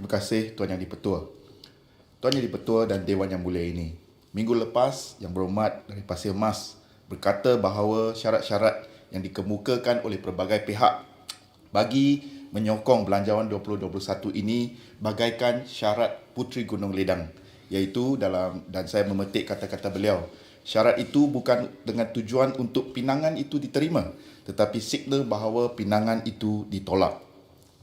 Terima kasih Tuan Yang di-Pertua. Tuan Yang di-Pertua dan Dewan Yang Mulia ini. Minggu lepas, Yang Berhormat dari Pasir Mas berkata bahawa syarat-syarat yang dikemukakan oleh pelbagai pihak bagi menyokong Belanjawan 2021 ini bagaikan syarat Puteri Gunung Ledang, iaitu dan saya memetik kata-kata beliau, syarat itu bukan dengan tujuan untuk pinangan itu diterima, tetapi signal bahawa pinangan itu ditolak.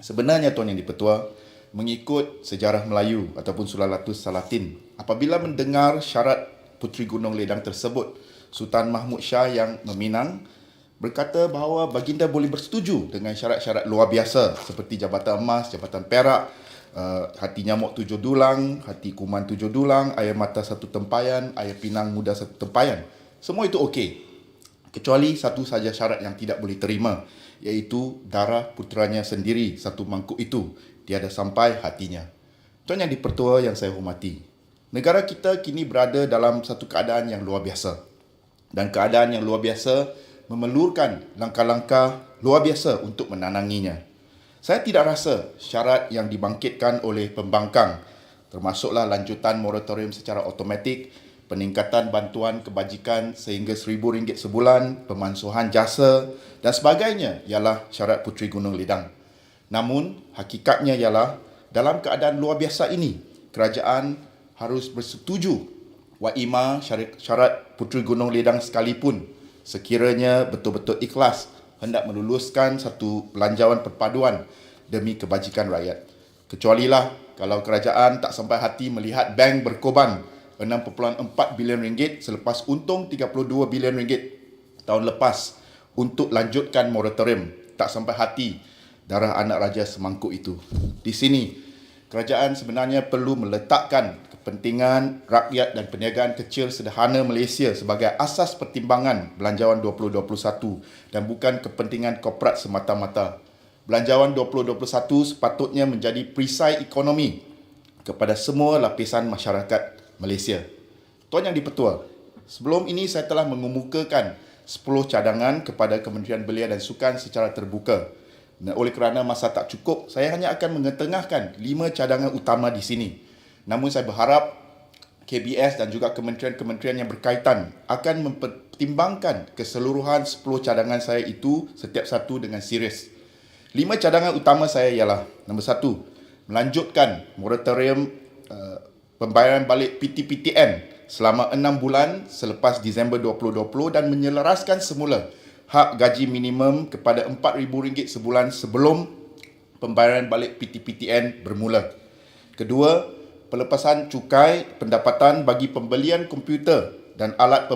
Sebenarnya Tuan Yang di-Pertua, mengikut sejarah Melayu ataupun Sulalatus Salatin, apabila mendengar syarat Puteri Gunung Ledang tersebut, Sultan Mahmud Shah yang meminang berkata bahawa baginda boleh bersetuju dengan syarat-syarat luar biasa seperti Jabatan Emas, Jabatan Perak, hati nyamuk 7 dulang, hati kuman 7 dulang, air mata 1 tempayan, air pinang muda 1 tempayan. Semua itu okey. Kecuali satu saja syarat yang tidak boleh terima, iaitu darah puteranya sendiri, 1 mangkuk itu tiada sampai hatinya. Tuan Yang di-Pertua yang saya hormati, negara kita kini berada dalam satu keadaan yang luar biasa. Dan keadaan yang luar biasa memerlukan langkah-langkah luar biasa untuk menananginya. Saya tidak rasa syarat yang dibangkitkan oleh pembangkang, termasuklah lanjutan moratorium secara automatik, peningkatan bantuan kebajikan sehingga RM1,000 sebulan, pemansuhan jasa dan sebagainya ialah syarat Puteri Gunung Ledang. Namun, hakikatnya ialah dalam keadaan luar biasa ini, kerajaan harus bersetuju wa ima syarat Puteri Gunung Ledang sekalipun sekiranya betul-betul ikhlas hendak meluluskan satu belanjawan perpaduan demi kebajikan rakyat. Kecualilah kalau kerajaan tak sampai hati melihat bank berkorban RM6.4 bilion selepas untung RM32 bilion tahun lepas untuk lanjutkan moratorium. Tak sampai hati darah anak raja semangkuk itu. Di sini, kerajaan sebenarnya perlu meletakkan kepentingan rakyat dan perniagaan kecil sederhana Malaysia sebagai asas pertimbangan Belanjawan 2021 dan bukan kepentingan korporat semata-mata. Belanjawan 2021 sepatutnya menjadi perisai ekonomi kepada semua lapisan masyarakat Malaysia. Tuan Yang di-Pertua, sebelum ini saya telah mengemukakan 10 cadangan kepada Kementerian Belia dan Sukan secara terbuka. Dan oleh kerana masa tak cukup, saya hanya akan mengetengahkan 5 cadangan utama di sini. Namun saya berharap KBS dan juga kementerian-kementerian yang berkaitan akan mempertimbangkan keseluruhan 10 cadangan saya itu setiap satu dengan serius. 5 cadangan utama saya ialah, nombor 1, melanjutkan moratorium pembayaran balik PTPTN selama 6 bulan selepas Disember 2020 dan menyelaraskan semula hak gaji minimum kepada RM4,000 sebulan sebelum pembayaran balik PTPTN bermula. Kedua, pelepasan cukai pendapatan bagi pembelian komputer dan alat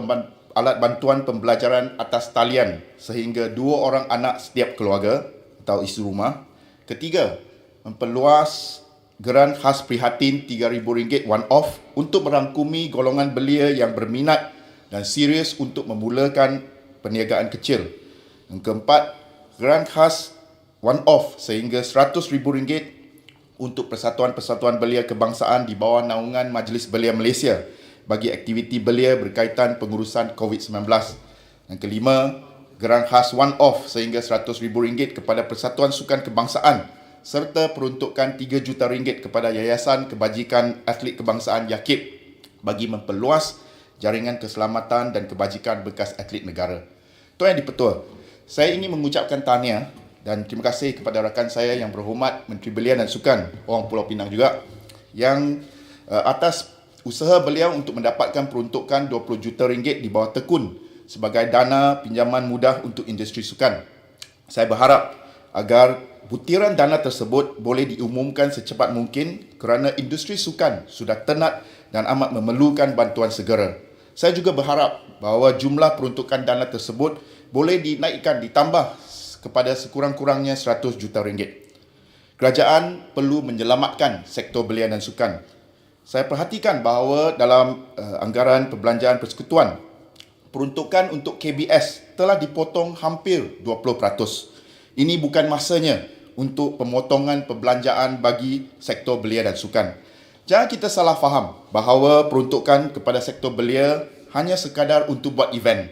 bantuan pembelajaran atas talian sehingga 2 orang anak setiap keluarga atau isi rumah. Ketiga, memperluas geran khas prihatin RM3,000 one-off untuk merangkumi golongan belia yang berminat dan serius untuk memulakan perniagaan kecil. Yang keempat, geran khas one-off sehingga RM100,000 untuk persatuan-persatuan belia kebangsaan di bawah naungan Majlis Belia Malaysia bagi aktiviti belia berkaitan pengurusan COVID-19. Yang kelima, geran khas one-off sehingga RM100,000 kepada Persatuan Sukan Kebangsaan serta peruntukan RM3 juta kepada Yayasan Kebajikan Atlet Kebangsaan YAKIB bagi memperluas jaringan keselamatan dan kebajikan bekas atlet negara. Tuan Yang di-Pertua, saya ingin mengucapkan tahniah dan terima kasih kepada rakan saya yang berhormat Menteri Belia dan Sukan, orang Pulau Pinang juga, yang atas usaha beliau untuk mendapatkan peruntukan RM20 juta di bawah tekun sebagai dana pinjaman mudah untuk industri sukan. Saya berharap agar butiran dana tersebut boleh diumumkan secepat mungkin kerana industri sukan sudah tenat dan amat memerlukan bantuan segera. Saya juga berharap bahawa jumlah peruntukan dana tersebut boleh dinaikkan, ditambah kepada sekurang-kurangnya RM100 juta. Kerajaan perlu menyelamatkan sektor belia dan sukan. Saya perhatikan bahawa dalam anggaran perbelanjaan persekutuan, peruntukan untuk KBS telah dipotong hampir 20%. Ini bukan masanya untuk pemotongan perbelanjaan bagi sektor belia dan sukan. Jangan kita salah faham bahawa peruntukan kepada sektor belia hanya sekadar untuk buat event.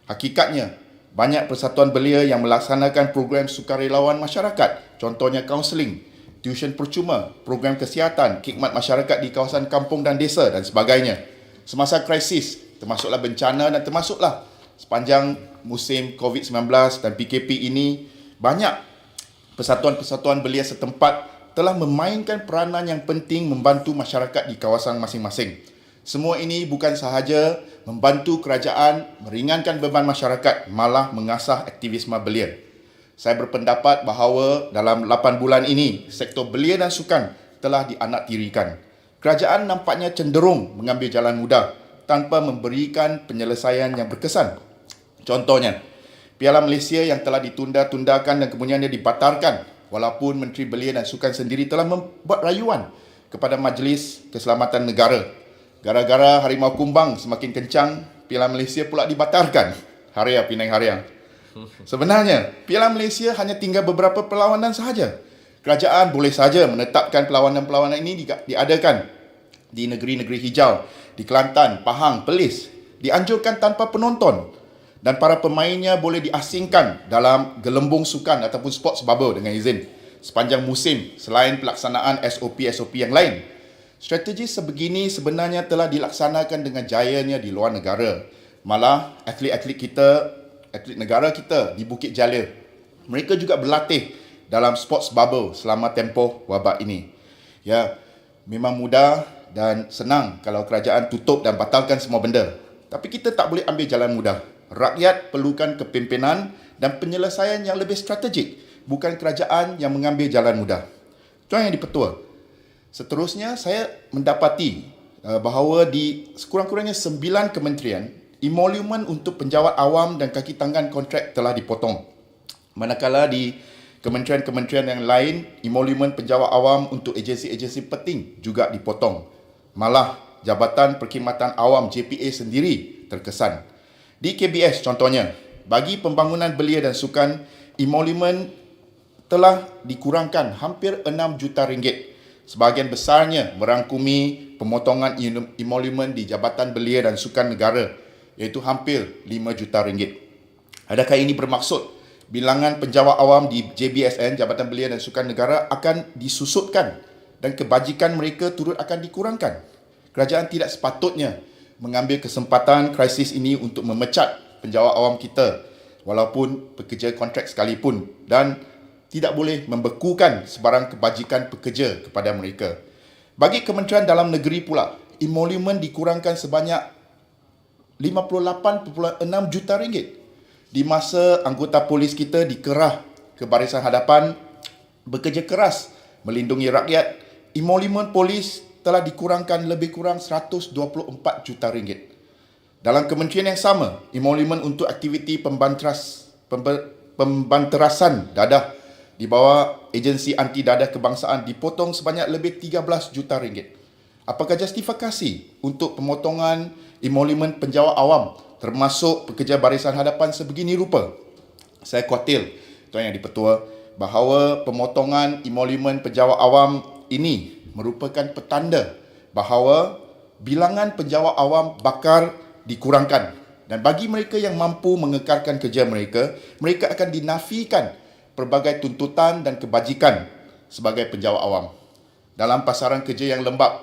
Hakikatnya, banyak persatuan belia yang melaksanakan program sukarelawan masyarakat, contohnya kaunseling, tuition percuma, program kesihatan, khidmat masyarakat di kawasan kampung dan desa dan sebagainya. Semasa krisis, termasuklah bencana dan termasuklah sepanjang musim COVID-19 dan PKP ini, banyak persatuan-persatuan belia setempat telah memainkan peranan yang penting membantu masyarakat di kawasan masing-masing. Semua ini bukan sahaja membantu kerajaan meringankan beban masyarakat, malah mengasah aktivisme belia. Saya berpendapat bahawa dalam 8 bulan ini, sektor belia dan sukan telah dianaktirikan. Kerajaan nampaknya cenderung mengambil jalan mudah tanpa memberikan penyelesaian yang berkesan. Contohnya, Piala Malaysia yang telah ditunda-tundakan dan kemudiannya dibatalkan, walaupun Menteri Belia dan Sukan sendiri telah membuat rayuan kepada Majlis Keselamatan Negara. Gara-gara harimau kumbang semakin kencang, Piala Malaysia pula dibatalkan. Haria Penang Haria. Sebenarnya, Piala Malaysia hanya tinggal beberapa perlawanan sahaja. Kerajaan boleh saja menetapkan perlawanan-perlawanan ini diadakan di negeri-negeri hijau, di Kelantan, Pahang, Perlis, dianjurkan tanpa penonton, dan para pemainnya boleh diasingkan dalam gelembung sukan ataupun sports bubble dengan izin sepanjang musim selain pelaksanaan SOP-SOP yang lain. Strategi sebegini sebenarnya telah dilaksanakan dengan jayanya di luar negara. Malah atlet-atlet kita, atlet negara kita di Bukit Jalil, mereka juga berlatih dalam sports bubble selama tempoh wabak ini. Ya, memang mudah dan senang kalau kerajaan tutup dan batalkan semua benda. Tapi kita tak boleh ambil jalan mudah. Rakyat perlukan kepimpinan dan penyelesaian yang lebih strategik, bukan kerajaan yang mengambil jalan mudah. Tuan Yang di-Pertua, seterusnya saya mendapati bahawa di sekurang-kurangnya 9 kementerian, emolumen untuk penjawat awam dan kaki tangan kontrak telah dipotong. Manakala di kementerian-kementerian yang lain, emolumen penjawat awam untuk agensi-agensi penting juga dipotong. Malah Jabatan Perkhidmatan Awam JPA sendiri terkesan. Di KBS contohnya, bagi pembangunan belia dan sukan, emolumen telah dikurangkan hampir 6 juta ringgit. Sebahagian besarnya merangkumi pemotongan emolumen di Jabatan Belia dan Sukan Negara, iaitu hampir 5 juta ringgit. Adakah ini bermaksud bilangan penjawat awam di JBSN, Jabatan Belia dan Sukan Negara, akan disusutkan dan kebajikan mereka turut akan dikurangkan? Kerajaan tidak sepatutnya mengambil kesempatan krisis ini untuk memecat penjawat awam kita walaupun pekerja kontrak sekalipun, dan tidak boleh membekukan sebarang kebajikan pekerja kepada mereka. Bagi Kementerian Dalam Negeri pula, emolumen dikurangkan sebanyak 58.6 juta ringgit. Di masa anggota polis kita dikerah ke barisan hadapan bekerja keras melindungi rakyat, emolumen polis telah dikurangkan lebih kurang 124 juta ringgit. Dalam kementerian yang sama, emolumen untuk aktiviti pembanterasan dadah di bawah agensi anti dadah kebangsaan dipotong sebanyak lebih 13 juta ringgit. Apakah justifikasi untuk pemotongan emolumen penjawat awam termasuk pekerja barisan hadapan sebegini rupa? Saya khawatir, Tuan Yang di-Pertua, bahawa pemotongan emolumen penjawat awam ini merupakan petanda bahawa bilangan penjawat awam bakal dikurangkan, dan bagi mereka yang mampu mengekalkan kerja mereka, mereka akan dinafikan pelbagai tuntutan dan kebajikan sebagai penjawat awam. Dalam pasaran kerja yang lembap,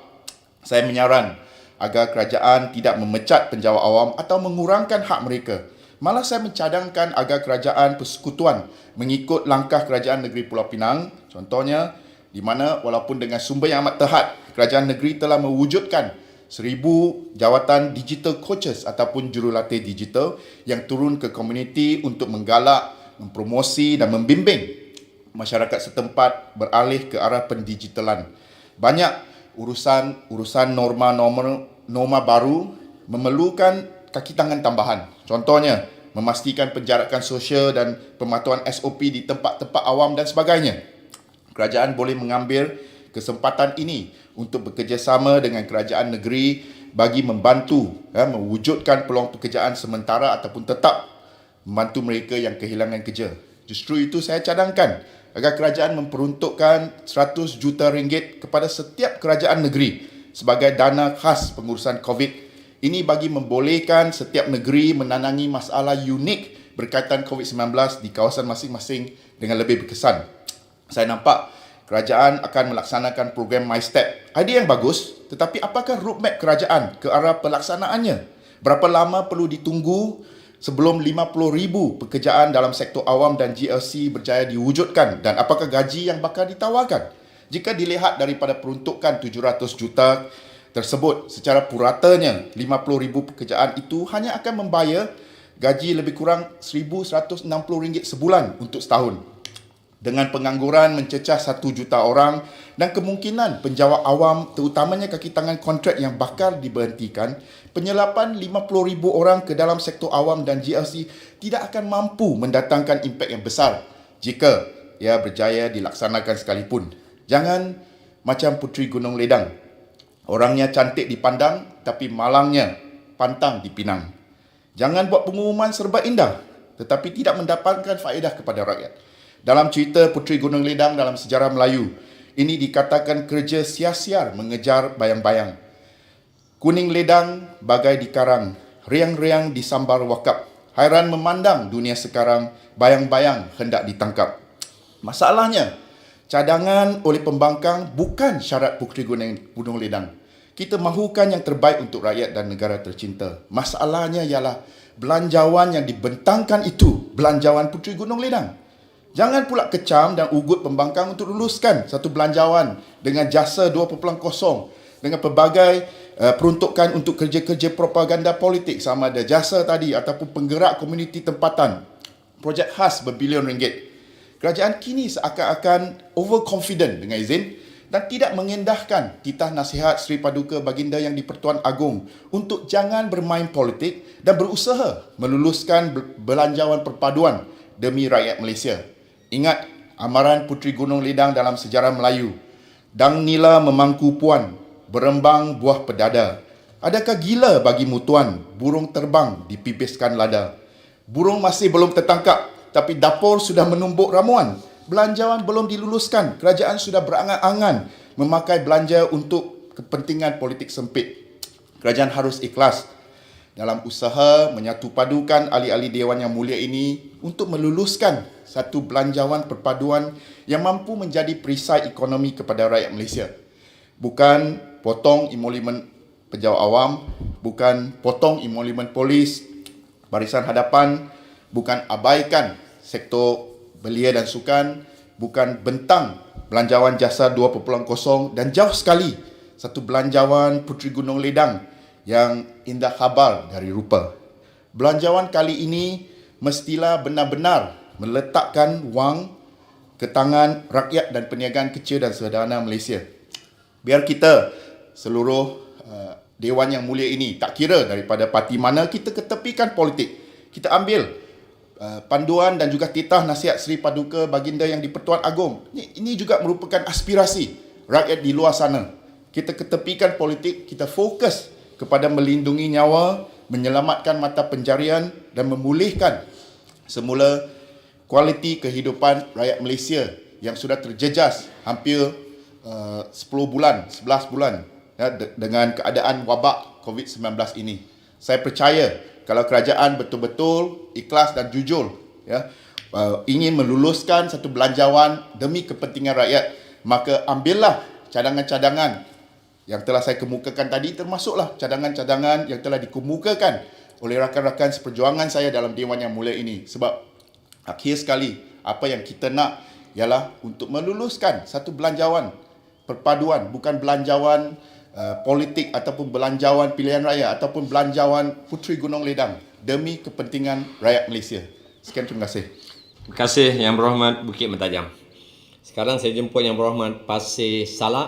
saya menyaran agar kerajaan tidak memecat penjawat awam atau mengurangkan hak mereka. Malah saya mencadangkan agar kerajaan persekutuan mengikut langkah Kerajaan Negeri Pulau Pinang, contohnya, di mana walaupun dengan sumber yang amat terhad, kerajaan negeri telah mewujudkan 1,000 jawatan digital coaches ataupun jurulatih digital yang turun ke komuniti untuk menggalak, mempromosi dan membimbing masyarakat setempat beralih ke arah pendigitalan. Banyak urusan norma baru memerlukan kaki tangan tambahan. Contohnya, memastikan penjarakan sosial dan pematuhan SOP di tempat-tempat awam dan sebagainya. Kerajaan boleh mengambil kesempatan ini untuk bekerjasama dengan kerajaan negeri bagi membantu mewujudkan peluang pekerjaan sementara ataupun tetap membantu mereka yang kehilangan kerja. Justru itu saya cadangkan agar kerajaan memperuntukkan 100 juta ringgit kepada setiap kerajaan negeri sebagai dana khas pengurusan COVID. Ini bagi membolehkan setiap negeri menandangi masalah unik berkaitan COVID-19 di kawasan masing-masing dengan lebih berkesan. Saya nampak kerajaan akan melaksanakan program MyStep. Idea yang bagus, tetapi apakah roadmap kerajaan ke arah pelaksanaannya? Berapa lama perlu ditunggu sebelum 50,000 pekerjaan dalam sektor awam dan GLC berjaya diwujudkan, dan apakah gaji yang bakal ditawarkan? Jika dilihat daripada peruntukan 700 juta tersebut, secara puratanya 50,000 pekerjaan itu hanya akan membayar gaji lebih kurang RM1,160 sebulan untuk setahun. Dengan pengangguran mencecah 1 juta orang dan kemungkinan penjawat awam, terutamanya kaki tangan kontrak yang bakal diberhentikan, penyelapan 50,000 orang ke dalam sektor awam dan GLC tidak akan mampu mendatangkan impak yang besar jika ia berjaya dilaksanakan sekalipun. Jangan macam Puteri Gunung Ledang. Orangnya cantik dipandang tapi malangnya pantang dipinang. Jangan buat pengumuman serba indah tetapi tidak mendapatkan faedah kepada rakyat. Dalam cerita Puteri Gunung Ledang dalam sejarah Melayu, ini dikatakan kerja sia-sia mengejar bayang-bayang. Kuning ledang bagai dikarang, riang-riang disambar wakap. Hairan memandang dunia sekarang, bayang-bayang hendak ditangkap. Masalahnya, cadangan oleh pembangkang bukan syarat Puteri Gunung Ledang. Kita mahukan yang terbaik untuk rakyat dan negara tercinta. Masalahnya ialah belanjawan yang dibentangkan itu belanjawan Puteri Gunung Ledang. Jangan pula kecam dan ugut pembangkang untuk luluskan satu belanjawan dengan jasa 2.0 dengan pelbagai peruntukan untuk kerja-kerja propaganda politik, sama ada jasa tadi ataupun penggerak komuniti tempatan. Projek khas berbilion ringgit. Kerajaan kini seakan-akan overconfident dengan izin dan tidak mengendahkan titah nasihat Seri Paduka Baginda Yang di-Pertuan Agong untuk jangan bermain politik dan berusaha meluluskan belanjawan perpaduan demi rakyat Malaysia. Ingat amaran Puteri Gunung Ledang dalam sejarah Melayu. Dang nila memangku puan, berembang buah pedada. Adakah gila bagimu tuan, burung terbang dipipiskan lada. Burung masih belum tertangkap, tapi dapur sudah menumbuk ramuan. Belanjawan belum diluluskan, kerajaan sudah berangan-angan memakai belanja untuk kepentingan politik sempit. Kerajaan harus ikhlas dalam usaha menyatu padukan ahli-ahli Dewan Yang Mulia ini untuk meluluskan satu belanjawan perpaduan yang mampu menjadi perisai ekonomi kepada rakyat Malaysia. Bukan potong emolumen pejabat awam, bukan potong emolumen polis, barisan hadapan, bukan abaikan sektor belia dan sukan, bukan bentang belanjawan jasa 2.0 dan jauh sekali satu belanjawan Puteri Gunung Ledang yang indah khabar dari rupa. Belanjawan kali ini mestilah benar-benar meletakkan wang ke tangan rakyat dan perniagaan kecil dan sederhana Malaysia. Biar kita seluruh Dewan Yang Mulia ini, tak kira daripada parti mana, kita ketepikan politik. Kita ambil panduan dan juga titah nasihat Seri Paduka Baginda Yang di-Pertuan Agong. Ini juga merupakan aspirasi rakyat di luar sana. Kita ketepikan politik, kita fokus kepada melindungi nyawa, menyelamatkan mata pencarian dan memulihkan semula kualiti kehidupan rakyat Malaysia yang sudah terjejas hampir 11 bulan ya, dengan keadaan wabak COVID-19 ini. Saya percaya kalau kerajaan betul-betul ikhlas dan jujur ya, ingin meluluskan satu belanjawan demi kepentingan rakyat, maka ambillah cadangan-cadangan yang telah saya kemukakan tadi, termasuklah cadangan-cadangan yang telah dikemukakan oleh rakan-rakan seperjuangan saya dalam Dewan Yang Mulia ini. Sebab akhir sekali, apa yang kita nak ialah untuk meluluskan satu belanjawan perpaduan, bukan belanjawan politik ataupun belanjawan pilihan raya ataupun belanjawan Puteri Gunung Ledang demi kepentingan rakyat Malaysia. Sekian, terima kasih. Terima kasih Yang Berhormat Bukit Mentajam. Sekarang saya jemput Yang Berhormat Pasir Salak